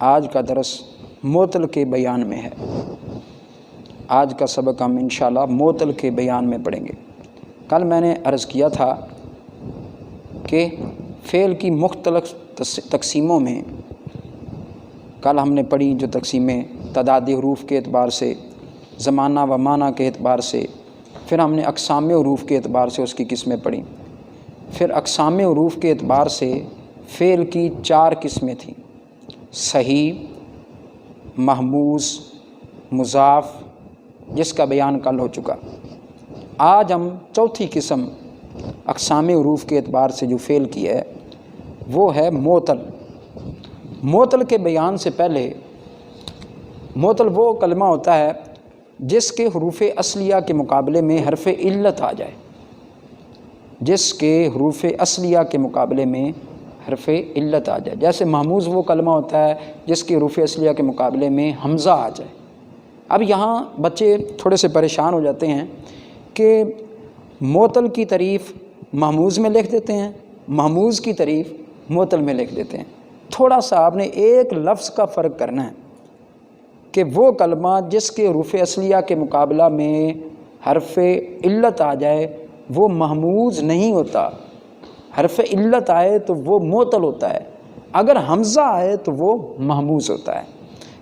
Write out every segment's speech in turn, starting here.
آج کا درس معطل کے بیان میں ہے۔ آج کا سبق ہم انشاءاللہ معطل کے بیان میں پڑھیں گے۔ کل میں نے عرض کیا تھا کہ فعل کی مختلف تقسیموں میں کل ہم نے پڑھی جو تقسیمیں تعدادی حروف کے اعتبار سے، زمانہ و معنی کے اعتبار سے، پھر ہم نے اقسام حروف کے اعتبار سے اس کی قسمیں پڑھی، پھر اقسام حروف کے اعتبار سے فعل کی 4 قسمیں تھیں: صحیح، محموز، مضاف، جس کا بیان کل ہو چکا۔ آج ہم چوتھی قسم اقسام حروف کے اعتبار سے جو فعل کی ہے وہ ہے معطل۔ معطل کے بیان سے پہلے، معطل وہ کلمہ ہوتا ہے جس کے حروف اصلیہ کے مقابلے میں حرف علت آ جائے، جس کے حروف اصلیہ کے مقابلے میں حرف علت آ جائے۔ جیسے محموز وہ کلمہ ہوتا ہے جس کے حروف اصلیہ کے مقابلے میں حمزہ آ جائے۔ اب یہاں بچے تھوڑے سے پریشان ہو جاتے ہیں کہ معطل کی تعریف محموز میں لکھ دیتے ہیں، محموز کی تعریف معطل میں لکھ دیتے ہیں۔ تھوڑا سا آپ نے ایک لفظ کا فرق کرنا ہے کہ وہ کلمہ جس کے حروف اصلیہ کے مقابلہ میں حرف علت آ جائے وہ محموز نہیں ہوتا، حرف علت آئے تو وہ معطل ہوتا ہے، اگر حمزہ آئے تو وہ محموز ہوتا ہے۔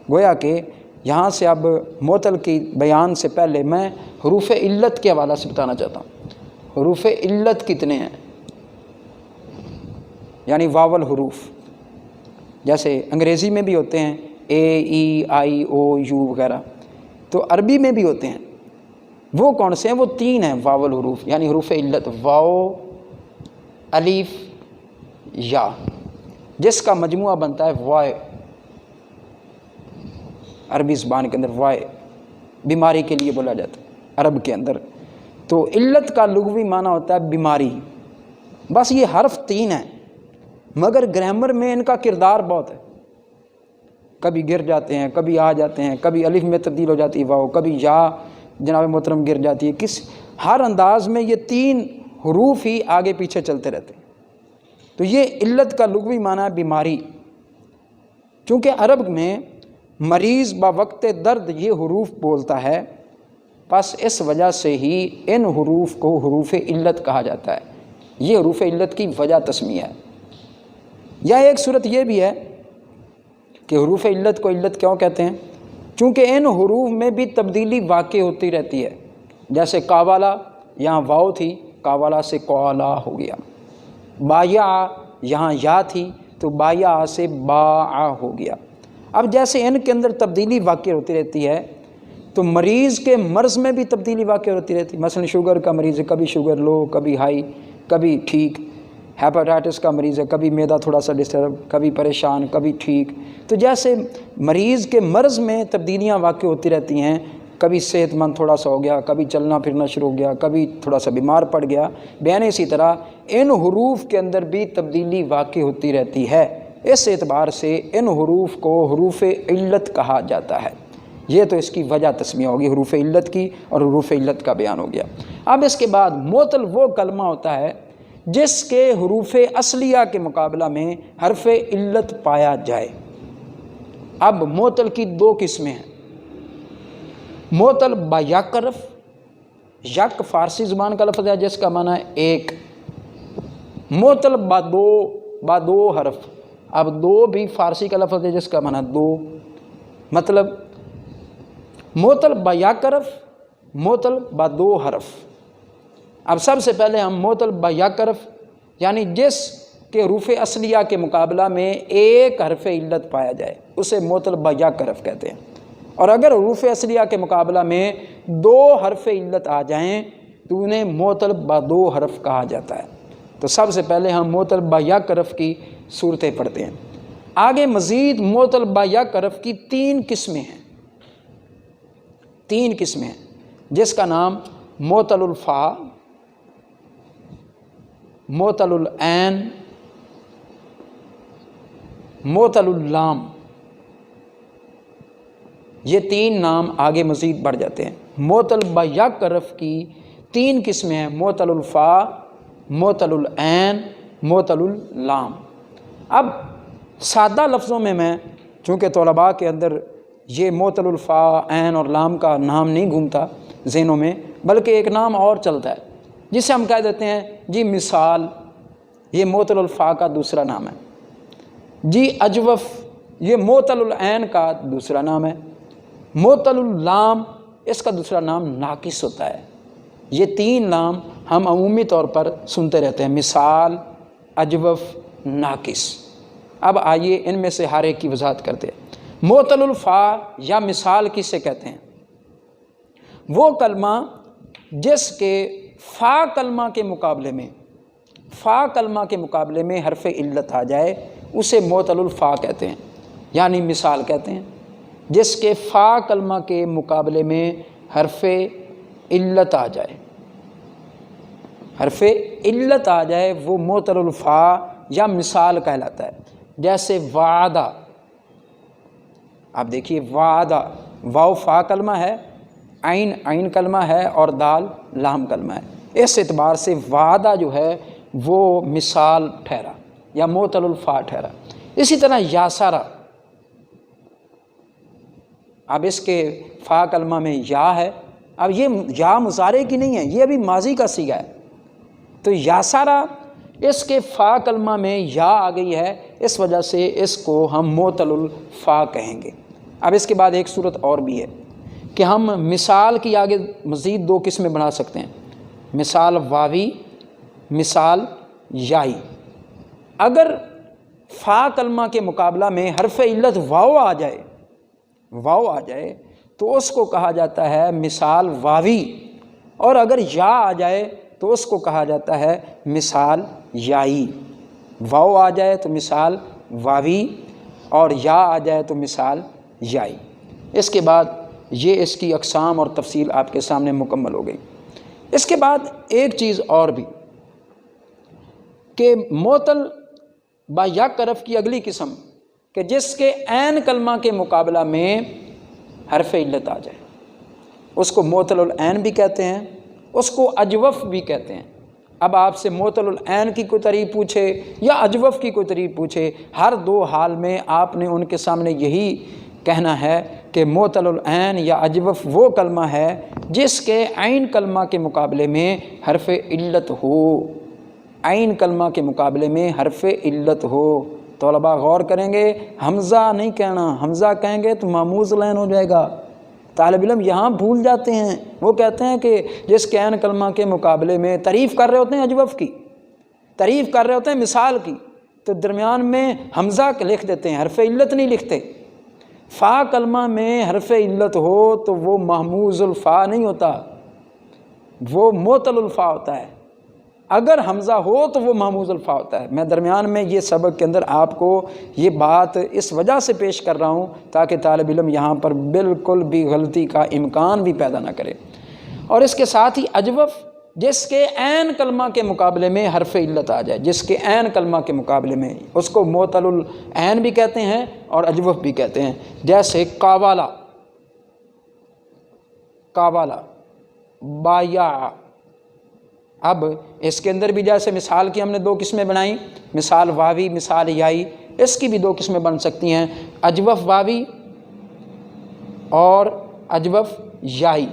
گویا کہ یہاں سے اب معطل کی بیان سے پہلے میں حروف علت کے حوالہ سے بتانا چاہتا ہوں۔ حروف علت کتنے ہیں؟ یعنی واول حروف، جیسے انگریزی میں بھی ہوتے ہیں اے، ای، آئی، او، یو وغیرہ، تو عربی میں بھی ہوتے ہیں۔ وہ کون سے ہیں؟ وہ 3 ہیں واول حروف، یعنی حروف علت: واو، الف، یا، جس کا مجموعہ بنتا ہے وائے۔ عربی زبان کے اندر وائے بیماری کے لیے بولا جاتا ہے عرب کے اندر۔ تو علت کا لغوی معنی ہوتا ہے بیماری۔ بس یہ حرف 3 ہیں، مگر گرامر میں ان کا کردار بہت ہے۔ کبھی گر جاتے ہیں، کبھی آ جاتے ہیں، کبھی الف میں تبدیل ہو جاتی ہے واو، کبھی یا جناب محترم گر جاتی ہے۔ ہر انداز میں یہ 3 حروف ہی آگے پیچھے چلتے رہتے ہیں۔ تو یہ علت کا لغوی معنی ہے بیماری۔ چونکہ عرب میں مریض بوقت درد یہ حروف بولتا ہے، بس اس وجہ سے ہی ان حروف کو حروف علت کہا جاتا ہے۔ یہ حروف علت کی وجہ تسمیہ ہے۔ یا ایک صورت یہ بھی ہے کہ حروف علت کو علت کیوں کہتے ہیں؟ چونکہ ان حروف میں بھی تبدیلی واقع ہوتی رہتی ہے۔ جیسے کاوالا، یہاں واو تھی، کاوالا سے کوالا ہو گیا۔ بایا، یہاں یا تھی تو بایا سے باع ہو گیا۔ اب جیسے ان کے اندر تبدیلی واقع ہوتی رہتی ہے تو مریض کے مرض میں بھی تبدیلی واقع ہوتی رہتی ہے۔ مثلا شوگر کا مریض ہے، کبھی شوگر لو، کبھی ہائی، کبھی ٹھیک۔ ہیپاٹائٹس کا مریض ہے، کبھی معدہ تھوڑا سا ڈسٹرب، کبھی پریشان، کبھی ٹھیک۔ تو جیسے مریض کے مرض میں تبدیلیاں واقع ہوتی رہتی ہیں، کبھی صحت مند تھوڑا سا ہو گیا، کبھی چلنا پھرنا شروع ہو گیا، کبھی تھوڑا سا بیمار پڑ گیا، بیان اسی طرح ان حروف کے اندر بھی تبدیلی واقع ہوتی رہتی ہے۔ اس اعتبار سے ان حروف کو حروف علت کہا جاتا ہے۔ یہ تو اس کی وجہ تسمیہ ہوگی حروف علت کی، اور حروف علت کا بیان ہو گیا۔ اب اس کے بعد معطل وہ کلمہ ہوتا ہے جس کے حروف اصلیہ کے مقابلہ میں حرف علت پایا جائے۔ اب معطل کی 2 قسمیں ہیں: معطل با یک حرف، یک فارسی زبان کا لفظ ہے جس کا معنی ہے ایک۔ معطل با دو حرف، اب 2 بھی فارسی کا لفظ ہے جس کا معنی 2۔ مطلب معطل با یک حرف، معطل با 2 حرف۔ اب سب سے پہلے ہم معطل با یک حرف، یعنی جس کے حروف اصلیہ کے مقابلہ میں ایک حرف علت پایا جائے اسے معطل با یک حرف کہتے ہیں۔ اور اگر حروف اصلیہ کے مقابلہ میں 2 حرف علت آ جائیں تو انہیں معطل با 2 حرف کہا جاتا ہے۔ تو سب سے پہلے ہم معطل با یک حرف کی صورتیں پڑھتے ہیں۔ آگے مزید معطل با یک حرف کی 3 قسمیں ہیں، 3 قسمیں ہیں، جس کا نام معطل الفا، معطل العین، معطل اللام۔ یہ 3 نام آگے مزید بڑھ جاتے ہیں۔ معطل با یک حرف کی 3 قسمیں ہیں: معطل الفا، معطل العین، معطل اللام۔ اب سادہ لفظوں میں چونکہ طلباء کے اندر یہ معطل الفا عین اور لام کا نام نہیں گھومتا ذہنوں میں، بلکہ ایک نام اور چلتا ہے جسے ہم کہہ دیتے ہیں جی مثال، یہ معطل الفا کا دوسرا نام ہے، جی اجوف یہ معطل العین کا دوسرا نام ہے، معطل اللام اس کا دوسرا نام ناقص ہوتا ہے۔ یہ تین نام ہم عمومی طور پر سنتے رہتے ہیں، مثال، اجوف، ناقص۔ اب آئیے ان میں سے ہر ایک کی وضاحت کرتے ہیں۔ معطل الفا یا مثال کسے کہتے ہیں؟ وہ کلمہ جس کے فا کلمہ کے مقابلے میں حرف علت آ جائے اسے معطل الفا کہتے ہیں، یعنی مثال کہتے ہیں جس کے فا کلمہ کے مقابلے میں حرف علت آ جائے، حرف علت آ جائے وہ معطل الفا یا مثال کہلاتا ہے۔ جیسے وعدہ، آپ دیکھیے وعدہ، واو فا کلمہ ہے، عین کلمہ ہے اور دال لام کلمہ ہے، اس اعتبار سے وعدہ جو ہے وہ مثال ٹھہرا یا معطل الفا ٹھہرا۔ اسی طرح یاسرا، اب اس کے فا کلمہ میں یا ہے، اب یہ یا مضارع کی نہیں ہے، یہ ابھی ماضی کا صیغہ ہے، تو یاسرا اس کے فا کلمہ میں یا آ گئی ہے، اس وجہ سے اس کو ہم معطل الفا کہیں گے۔ اب اس کے بعد ایک صورت اور بھی ہے کہ ہم مثال کی آگے مزید دو قسمیں بنا سکتے ہیں، مثال واوی، مثال یائی۔ اگر فا کلمہ کے مقابلہ میں حرف علت واو آ جائے تو اس کو کہا جاتا ہے مثال واوی، اور اگر یا آ جائے تو اس کو کہا جاتا ہے مثال یائی۔ واو آ جائے تو مثال واوی اور یا آ جائے تو مثال یائی۔ اس کے بعد یہ اس کی اقسام اور تفصیل آپ کے سامنے مکمل ہو گئی۔ اس کے بعد ایک چیز اور بھی کہ معطل با یک حرف کی اگلی قسم کہ جس کے عین کلمہ کے مقابلہ میں حرف علت آ جائے، اس کو معطل العین بھی کہتے ہیں، اس کو اجوف بھی کہتے ہیں۔ اب آپ سے معطل العین کی کوئی تعریف پوچھے یا اجوف کی کوئی تعریف پوچھے، ہر دو حال میں آپ نے ان کے سامنے یہی کہنا ہے کہ معطل العین یا اجوف وہ کلمہ ہے جس کے عین کلمہ کے مقابلے میں حرف علت ہو، عین کلمہ کے مقابلے میں حرف علت ہو۔ طلباء غور کریں گے، حمزہ نہیں کہنا، حمزہ کہیں گے تو ماموز لین ہو جائے گا۔ طالب علم یہاں بھول جاتے ہیں، وہ کہتے ہیں کہ جس کے عین کلمہ کے مقابلے میں تعریف کر رہے ہوتے ہیں اجوف کی، تعریف کر رہے ہوتے ہیں مثال کی، تو درمیان میں حمزہ لکھ دیتے ہیں، حرف علت نہیں لکھتے۔ فا کلمہ میں حرف علت ہو تو وہ محموز الفا نہیں ہوتا، وہ معطل الفا ہوتا ہے۔ اگر حمزہ ہو تو وہ محموز الفا ہوتا ہے۔ میں درمیان میں یہ سبق کے اندر آپ کو یہ بات اس وجہ سے پیش کر رہا ہوں تاکہ طالب علم یہاں پر بالکل بھی غلطی کا امکان بھی پیدا نہ کرے۔ اور اس کے ساتھ ہی اجوف جس کے عین کلمہ کے مقابلے میں حرف علت آ جائے، جس کے عین کلمہ کے مقابلے میں، اس کو معطل العین بھی کہتے ہیں اور اجوف بھی کہتے ہیں۔ جیسے قاولا، بایا۔ اب اس کے اندر بھی جیسے مثال کی ہم نے دو قسمیں بنائیں، مثال واوی، مثال یائی، اس کی بھی دو قسمیں بن سکتی ہیں، اجوف واوی اور اجوف یائی۔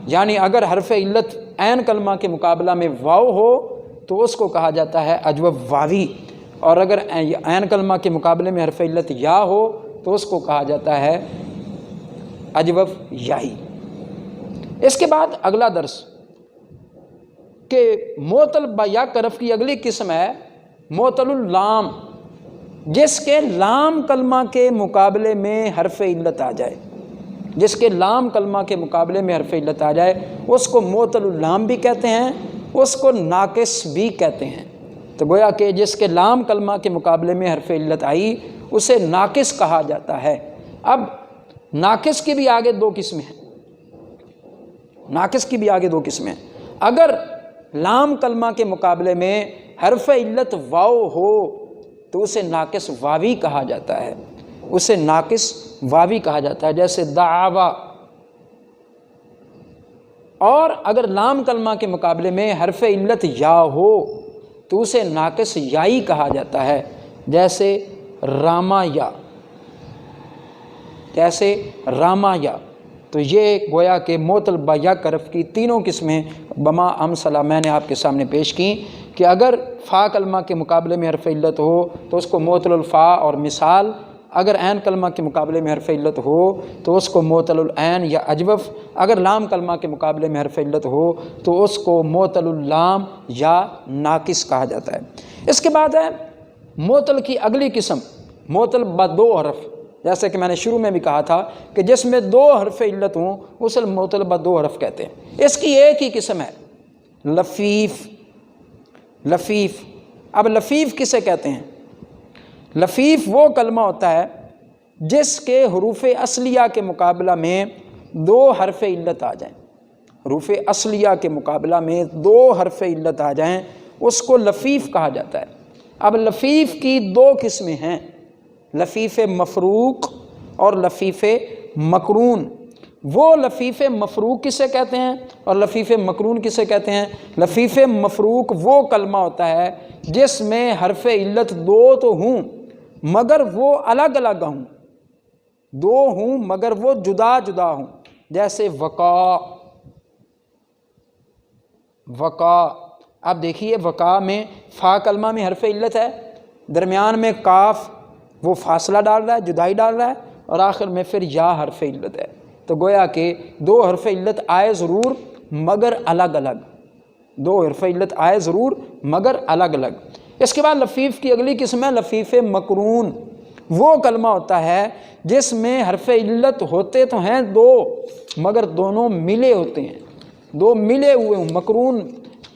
یعنی اگر حرف علت عین کلمہ کے مقابلہ میں واو ہو تو اس کو کہا جاتا ہے اجوف واوی، اور اگر عین کلمہ کے مقابلے میں حرف علت یا ہو تو اس کو کہا جاتا ہے اجوف یائی۔ اس کے بعد اگلا درس کہ معطل با یک حرف کی اگلی قسم ہے معطل اللام، جس کے لام کلمہ کے مقابلے میں حرف علت آ جائے، جس کے لام کلمہ کے مقابلے میں حرف علت آ جائے اس کو معطل اللام بھی کہتے ہیں، اس کو ناقص بھی کہتے ہیں۔ تو گویا کہ جس کے لام کلمہ کے مقابلے میں حرف علت آئی اسے ناقص کہا جاتا ہے۔ اب ناقص کی بھی آگے دو قسمیں ہیں، ناقص کی بھی آگے دو قسمیں ہیں۔ اگر لام کلمہ کے مقابلے میں حرف علت واو ہو تو اسے ناقص واوی کہا جاتا ہے، اسے ناقص واوی کہا جاتا ہے، جیسے دعوا۔ اور اگر لام کلمہ کے مقابلے میں حرف علت یا ہو تو اسے ناقص یائی کہا جاتا ہے، جیسے راما یا۔ جیسے راما یا، تو یہ گویا کہ معطل با یا حرف کی تینوں قسمیں بما امثلہ میں نے آپ کے سامنے پیش کی کہ اگر فا کلمہ کے مقابلے میں حرف علت ہو تو اس کو معطل الفا اور مثال، اگر عین کلمہ کے مقابلے میں حرف علت ہو تو اس کو معطل العین یا اجوف، اگر لام کلمہ کے مقابلے میں حرف علت ہو تو اس کو معطل اللام یا ناقص کہا جاتا ہے۔ اس کے بعد ہے معطل کی اگلی قسم، معطل با دو حرف، جیسے کہ میں نے شروع میں بھی کہا تھا کہ جس میں دو حرف علت ہوں اسے معطل با دو حرف کہتے ہیں۔ اس کی ایک ہی قسم ہے لفیف۔ لفیف، اب لفیف کسے کہتے ہیں؟ لفیف وہ کلمہ ہوتا ہے جس کے حروف اصلیہ کے مقابلہ میں دو حرف علت آ جائیں، حروف اصلیہ کے مقابلہ میں دو حرف علت آ جائیں، اس کو لفیف کہا جاتا ہے۔ اب لفیف کی دو قسمیں ہیں، لفیف مفروق اور لفیف مقرون۔ وہ لفیف مفروق کسے کہتے ہیں اور لفیف مقرون کسے کہتے ہیں؟ لفیف مفروق وہ کلمہ ہوتا ہے جس میں حرف علت دو تو ہوں مگر وہ الگ الگ ہوں، دو ہوں مگر وہ جدا جدا ہوں، جیسے وقا۔ وقا، اب دیکھیے وقا میں فا کلمہ میں حرف علت ہے، درمیان میں کاف وہ فاصلہ ڈال رہا ہے، جدائی ڈال رہا ہے، اور آخر میں پھر یا حرف علت ہے، تو گویا کہ دو حرف علت آئے ضرور مگر الگ الگ، دو حرف علت آئے ضرور مگر الگ الگ۔ اس کے بعد لفیف کی اگلی قسم ہے لفیف مقرون۔ وہ کلمہ ہوتا ہے جس میں حرف علت ہوتے تو ہیں دو مگر دونوں ملے ہوتے ہیں، دو ملے ہوئے ہوں، مقرون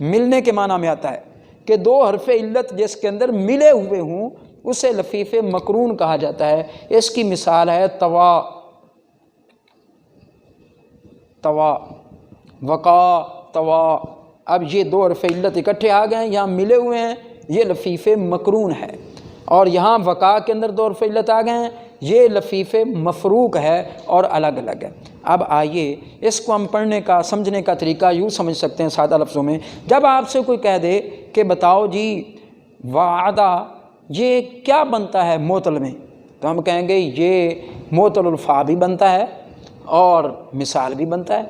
ملنے کے معنی میں آتا ہے کہ دو حرف علت جس کے اندر ملے ہوئے ہوں اسے لفیف مقرون کہا جاتا ہے۔ اس کی مثال ہے طوا، طوا، وقا، طوا۔ اب یہ دو حرف علت اکٹھے آ گئے ہیں، یہاں ملے ہوئے ہیں، یہ لفیف مقرون ہے، اور یہاں وقا کے اندر دو حرف علت آ گئے ہیں، یہ لفیف مفروق ہے اور الگ الگ ہے۔ اب آئیے اس کو ہم پڑھنے کا سمجھنے کا طریقہ یوں سمجھ سکتے ہیں سادہ لفظوں میں، جب آپ سے کوئی کہہ دے کہ بتاؤ جی وعدہ یہ کیا بنتا ہے معطل میں، تو ہم کہیں گے یہ معطل الفا بھی بنتا ہے اور مثال بھی بنتا ہے۔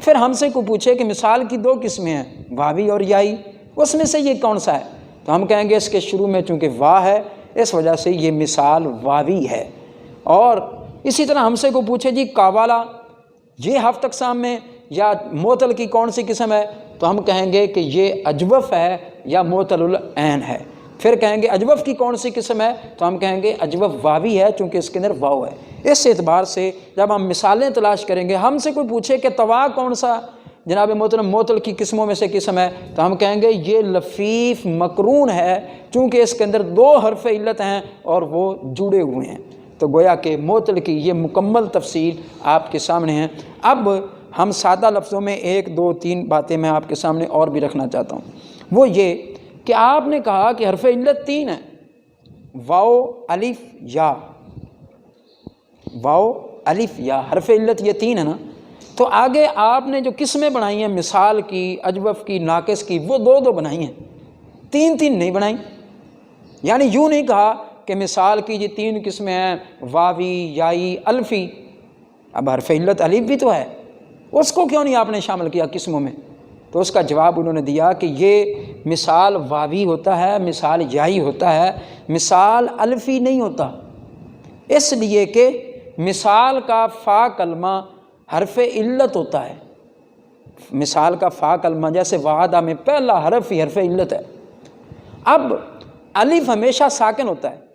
پھر ہم سے کوئی پوچھے کہ مثال کی دو قسمیں ہیں، واوی اور یائی، اس میں سے یہ کون سا ہے، تو ہم کہیں گے اس کے شروع میں چونکہ وا ہے اس وجہ سے یہ مثال واوی ہے۔ اور اسی طرح ہم سے کوئی پوچھے جی قابلہ یہ ہفت اقسام میں یا معطل کی کون سی قسم ہے، تو ہم کہیں گے کہ یہ اجوف ہے یا معطل العین ہے۔ پھر کہیں گے اجوف کی کون سی قسم ہے، تو ہم کہیں گے اجوف واوی ہے چونکہ اس کے اندر واو ہے۔ اس اعتبار سے جب ہم مثالیں تلاش کریں گے، ہم سے کوئی پوچھے کہ طوا کون سا جناب محترم معطل کی قسموں میں سے قسم ہے، تو ہم کہیں گے یہ لفیف مقرون ہے چونکہ اس کے اندر دو حرف علت ہیں اور وہ جڑے ہوئے ہیں۔ تو گویا کہ معطل کی یہ مکمل تفصیل آپ کے سامنے ہے۔ اب ہم سادہ لفظوں میں ایک دو تین باتیں میں آپ کے سامنے اور بھی رکھنا چاہتا ہوں، وہ یہ کہ آپ نے کہا کہ حرف علت تین ہیں، واو الف یا، واو الف یا حرف علت یہ تین ہے نا، تو آگے آپ نے جو قسمیں بنائی ہیں مثال کی، اجوف کی، ناقص کی، وہ دو دو بنائی ہیں، تین تین نہیں بنائی۔ یعنی یوں نہیں کہا کہ مثال کی یہ تین قسمیں ہیں واوی، یائی، الفی، اب حرف علت الف بھی تو ہے، اس کو کیوں نہیں آپ نے شامل کیا قسموں میں؟ تو اس کا جواب انہوں نے دیا کہ یہ مثال واوی ہوتا ہے، مثال یائی ہوتا ہے، مثال الفی نہیں ہوتا، اس لیے کہ مثال کا فا کلمہ حرف علت ہوتا ہے۔ مثال کا فا کلمہ جیسے وعدہ میں پہلا حرف ہی حرف علت ہے۔ اب الف ہمیشہ ساکن ہوتا ہے،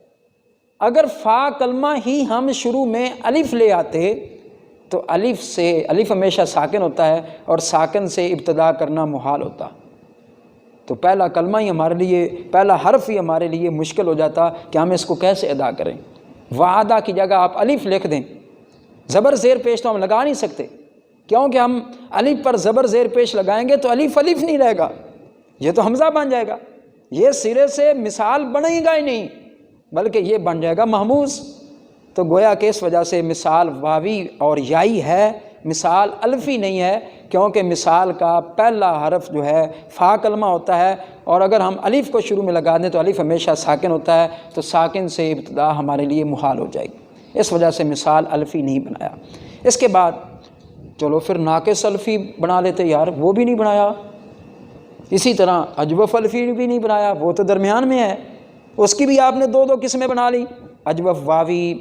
اگر فا کلمہ ہی ہم شروع میں الف لے آتے تو الف ہمیشہ ساکن ہوتا ہے اور ساکن سے ابتدا کرنا محال ہوتا، تو پہلا کلمہ ہی ہمارے لیے، پہلا حرف ہی ہمارے لیے مشکل ہو جاتا کہ ہم اس کو کیسے ادا کریں۔ وعدہ کی جگہ آپ الف لکھ دیں، زبر زیر پیش تو ہم لگا نہیں سکتے، کیونکہ ہم الف پر زبر زیر پیش لگائیں گے تو الف الف نہیں رہے گا، یہ تو حمزہ بن جائے گا، یہ سرے سے مثال بنے گا ہی نہیں بلکہ یہ بن جائے گا محموز۔ تو گویا کہ اس وجہ سے مثال واوی اور یائی ہے، مثال الفی نہیں ہے، کیونکہ مثال کا پہلا حرف جو ہے فا کلمہ ہوتا ہے، اور اگر ہم الف کو شروع میں لگا دیں تو الف ہمیشہ ساکن ہوتا ہے، تو ساکن سے ابتدا ہمارے لیے محال ہو جائے گی۔ اس وجہ سے مثال الفی نہیں بنایا۔ اس کے بعد چلو پھر ناقص الفی بنا لیتے یار، وہ بھی نہیں بنایا۔ اسی طرح اجوف الفی بھی نہیں بنایا، وہ تو درمیان میں ہے، اس کی بھی آپ نے دو قسمیں بنا لی، اجوف واوی،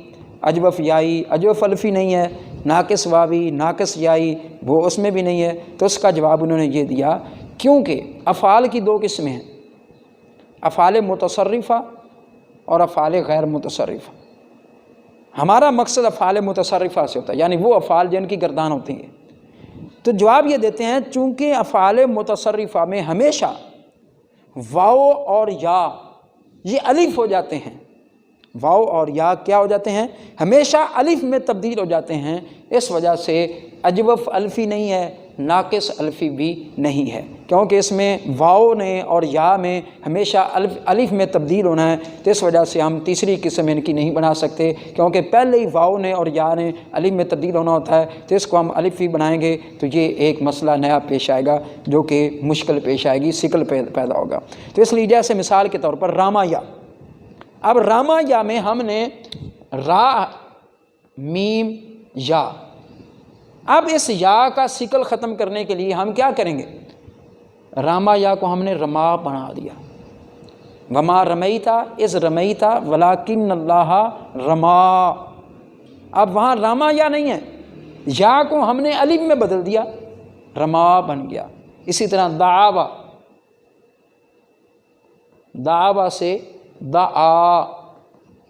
اجوف یائی۔ اجوف الفی نہیں ہے، ناقص واوی، ناقص یائی، وہ اس میں بھی نہیں ہے۔ تو اس کا جواب انہوں نے یہ دیا کیونکہ افعال کی دو قسمیں ہیں، افعال متصرفہ اور افعال غیر متصرفہ۔ ہمارا مقصد افعال متصرفہ سے ہوتا ہے، یعنی وہ افعال جن کی گردان ہوتی ہے۔ تو جواب یہ دیتے ہیں چونکہ افعال متصرفہ میں ہمیشہ واو اور یا یہ الف ہو جاتے ہیں، واو اور یا کیا ہو جاتے ہیں؟ ہمیشہ الف میں تبدیل ہو جاتے ہیں، اس وجہ سے اجوف الفی نہیں ہے، ناقص الفی بھی نہیں ہے، کیونکہ اس میں واو نے اور یا میں ہمیشہ الف میں تبدیل ہونا ہے۔ تو اس وجہ سے ہم تیسری قسم ان کی نہیں بنا سکتے، کیونکہ پہلے ہی واو نے اور یا نے الف میں تبدیل ہونا ہوتا ہے، تو اس کو ہم الفی بنائیں گے تو یہ ایک مسئلہ نیا پیش آئے گا جو کہ مشکل پیش آئے گی، شکل پیدا ہوگا۔ تو اس لیے جیسے مثال کے طور پر راما یا، اب راما یا میں ہم نے را میم یا، اب اس یا کا شکل ختم کرنے کے لیے ہم کیا کریں گے؟ راما یا کو ہم نے رما بنا دیا، وما رمیتا اذ رمیتا ولکن اللہ رما۔ اب وہاں راما یا نہیں ہے، یا کو ہم نے الف میں بدل دیا، رما بن گیا۔ اسی طرح دعوا، دعوا سے دعا،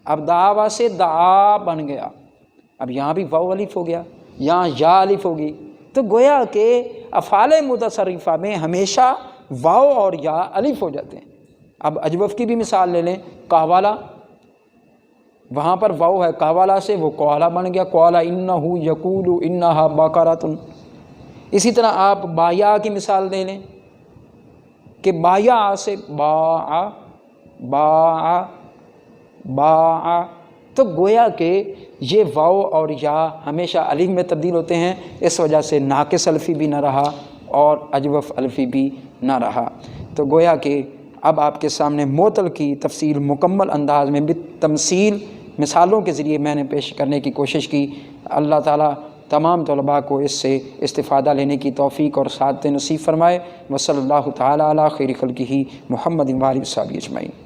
اب دعوا سے دعا بن گیا، اب یہاں بھی واو الف ہو گیا، یہاں یا الف ہوگی۔ تو گویا کہ افعال متصرفہ میں ہمیشہ واو اور یا الف ہو جاتے ہیں۔ اب اجوف کی بھی مثال لے لیں، قہوالا، وہاں پر واو ہے، قہوالا سے وہ قوالا بن گیا، قوالا انہ یقول انہا بقرۃ۔ اسی طرح آپ بایا کی مثال دے لیں کہ بایا سے باع، باع، باع، تو گویا کہ یہ واو اور یا ہمیشہ الف میں تبدیل ہوتے ہیں، اس وجہ سے ناقص الفی بھی نہ رہا اور اجوف الفی بھی نہ رہا۔ تو گویا کہ اب آپ کے سامنے معطل کی تفصیل مکمل انداز میں بالتمثیل مثالوں کے ذریعے میں نے پیش کرنے کی کوشش کی۔ اللہ تعالیٰ تمام طلباء کو اس سے استفادہ لینے کی توفیق اور سعادت نصیب فرمائے۔ وصلی اللہ تعالیٰ علی خیر خلقہ محمد و آلہ وصحبہ اجمعین۔